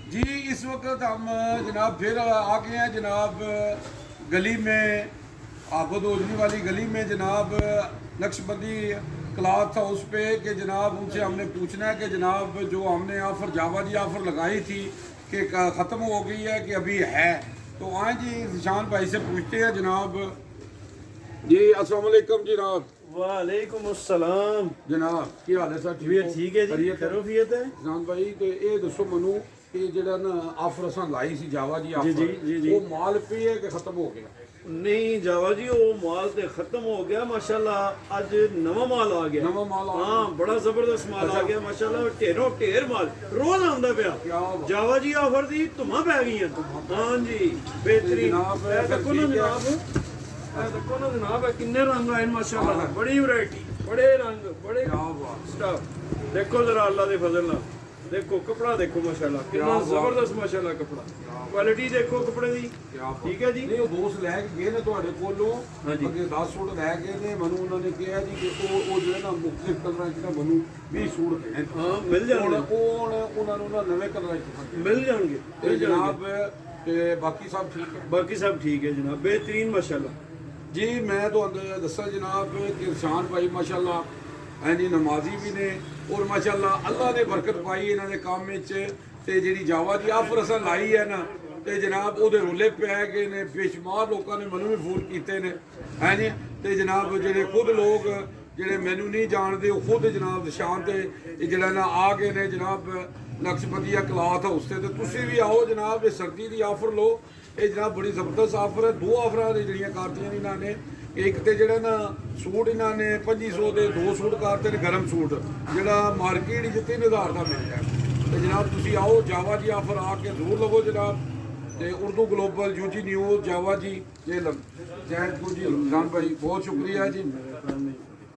जी इस वक्त हम जनाब फिर आ गए हैं जनाब गली में आबद ओजनी वाली गली में जनाब नक्शबंदी क्लॉथ हाउस पे कि जनाब उनसे हमने पूछना है कि जनाब जो हमने ऑफ़र जावा जी ऑफ़र लगाई थी कि ख़त्म हो गई है कि अभी है। तो आए जी निशान भाई से पूछते हैं जनाब। जी अस्सलाम वालेकुम जनाब। वालेकुम अस्सलाम जनाब की हाल है सर? ठीक है जी, खैरियत है। निशान भाई तो ये दसो मैनू कि ਜਿਹੜਾ ਨਾ ਆਫਰ ਅਸਾਂ ਲਾਈ ਸੀ ਜਾਵਾ ਜੀ ਆਫਰ जी। ਉਹ ਮਾਲ ਪਈ ਹੈ ਕਿ ਖਤਮ ਹੋ ਗਿਆ? नहीं जावा जी वो माल ते खत्म हो गया माशाल्लाह। आज नवा माल आ गया। नवा माल आ हाँ बड़ा जबरदस्त माल आ गया माशाल्लाह। ढेरों ढेर माल रोज आंदा क्या पिया। बात। जावा जी ऑफर दी धुमा पै गई। हाँ जी बेहतरीन। जनाब, ये देखो ना ठीक है। जनाब, ये देखो ना जनाब, किन्ने रंग आए माशाल्लाह। बड़ी वैरायटी, बड़े रंग, बड़े क्या बात। स्टफ। देखो जरा अल्लाह दे फजल नाल देखो कपड़ा देखो माशाल्लाह कितना क्या बात। जबरदस्त माशाल्लाह कपड़ा। क्वालिटी देखो कपड़े दी। क्या बात। ठीक है जी। ਨਹੀਂ ਉਹ ਦੋਸਤ ਲੈ ਕੇ ਗਏ ਨੇ ਤੁਹਾਡੇ ਕੋਲੋਂ ਹਾਂਜੀ। ਅੱਗੇ 10 ਸੂਟ ਲੈ ਗਏ ਨੇ ਮੈਨੂੰ ਉਹਨਾਂ ਨੇ ਕਿਹਾ ਜੀ ਕਿ ਉਹ ਜਿਹੜੇ ਨਾ ਮੁਖਤਲਿਫ ਕਲਰਾਂ ਚ ਨਾ ਮੈਨੂੰ 20 ਸੂਟ ਦੇਣ। हाँ मिल जाएंगे, ਉਹਨਾਂ ਨੂੰ ਨਾ ਨਵੇਂ ਕਲਰਾਂ ਚ मिल जाएंगे, ਤੇ मिल जाएंगे। ਜਨਾਬ ਤੇ ਬਾਕੀ ਸਭ ਠੀਕ ਹੈ बाकी सब ठीक है जनाब, बेहतरीन माशाल्लाह। जी। मैं ਤੁਹਾਨੂੰ ਦੱਸਾਂ ਜਨਾਬ ਕਿ ਇਰਸ਼ਾਨ ਭਾਈ ਮਾਸ਼ਾਅੱਲਾ ਐਨੀ ਨਮਾਜ਼ੀ ਵੀ ਨੇ ਔਰ ਮਾਸ਼ਾਅੱਲਾ ਅੱਲਾ ਨੇ ਬਰਕਤ ਪਾਈ ਇਹਨਾਂ ਦੇ ਕੰਮ ਵਿੱਚ। ਤੇ ਜਿਹੜੀ ਜਾਵਾ ਦੀ ਆਫਰ ਅਸਾਂ ਲਾਈ ਹੈ ਨਾ ਤੇ ਜਨਾਬ ਉਹਦੇ ਰੋਲੇ ਪੈ ਗਏ ਨੇ। ਬੇਸ਼ੁਮਾਰ ਲੋਕਾਂ ਨੇ ਮੈਨੂੰ ਵੀ ਫੋਨ ਕੀਤੇ ਨੇ ਹੈ ਜੀ। ਤੇ ਜਨਾਬ ਜਿਹੜੇ ਖੁਦ ਲੋਕ ਜਿਹੜੇ ਮੈਨੂੰ ਨਹੀਂ ਜਾਣਦੇ ਉਹ ਖੁਦ ਜਨਾਬ ਨਿਸ਼ਾਨ ਤੇ ਇਹ ਜਿਹੜਾ ਨਾ ਆ ਗਏ ਨੇ ਜਨਾਬ ਨਕਸ਼ਬੰਦੀਆ ਕਲਾਥ ਹਾਊਸ ਤੇ ਤੁਸੀਂ ਵੀ ਆਓ ਜਨਾਬ। ਇਹ ਸਰਦੀ ਦੀ ਆਫਰ ਲਓ। ਇਹ ਜਨਾਬ ਬੜੀ ਜ਼ਬਰਦਸਤ ਆਫਰ ਹੈ। ਦੋ ਆਫਰਾਂ ਨੇ ਜਿਹੜੀਆਂ ਕਰਤੀਆਂ ਨੇ ਇਹਨਾਂ ਨੇ। ਇੱਕ ਤੇ ਜਿਹੜਾ ਨਾ ਸੂਟ ਇਹਨਾਂ ਨੇ 2500 ਦੇ 2 ਸੂਟ ਕਰਤੇ ਨੇ ਗਰਮ ਸੂਟ ਜਿਹੜਾ ਮਾਰਕੀਟ ਵਿੱਚ 3000 ਦਾ ਮਿਲ ਜਾਂਦਾ। ਤੇ ਜਨਾਬ ਤੁਸੀਂ ਆਓ ਜਾਵਾ ਜੀ ਆਫਰ ਆ ਕੇ ਜ਼ਰੂਰ ਲਵੋ ਜਨਾਬ। ਤੇ ਉਰਦੂ ਗਲੋਬਲ ਯੂਜੀ ਨਿਊਜ਼ ਜਾਵਾ ਜੀ ਇਹ ਜੈਨਪੁਰ ਜੀ ਖਾਨ ਭਾਈ ਬਹੁਤ ਸ਼ੁਕਰੀਆ ਜੀ।